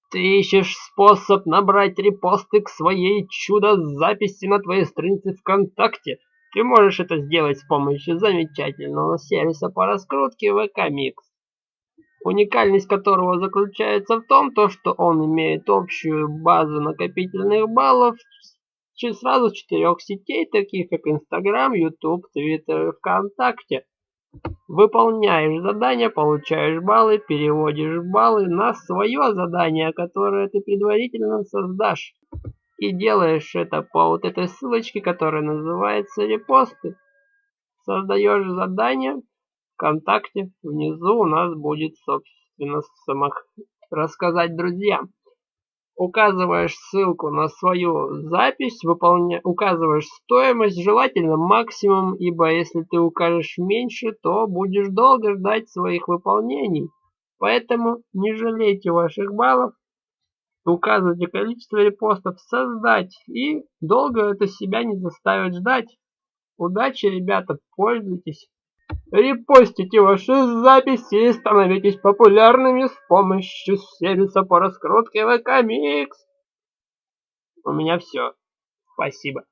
Ты ищешь способ набрать репосты к своей чудо-записи на твоей странице ВКонтакте? Ты можешь это сделать с помощью замечательного сервиса по раскрутке VK Mix, уникальность которого заключается в том, что он имеет общую базу накопительных баллов сразу с 4 сетей, таких как Instagram, YouTube, Twitter и ВКонтакте. Выполняешь задание, получаешь баллы, переводишь баллы на свое задание, которое ты предварительно создашь. И делаешь это по вот этой ссылочке, которая называется репосты. Создаешь задание ВКонтакте. Внизу у нас будет, собственно, рассказать друзьям. Указываешь ссылку на свою запись, указываешь стоимость, желательно максимум, ибо если ты укажешь меньше, то будешь долго ждать своих выполнений. Поэтому не жалейте ваших баллов, указывайте количество репостов, создать, и долго это себя не заставит ждать. Удачи, ребята, пользуйтесь. Репостите ваши записи и становитесь популярными с помощью сервиса по раскрутке VK Mix. У меня все. Спасибо.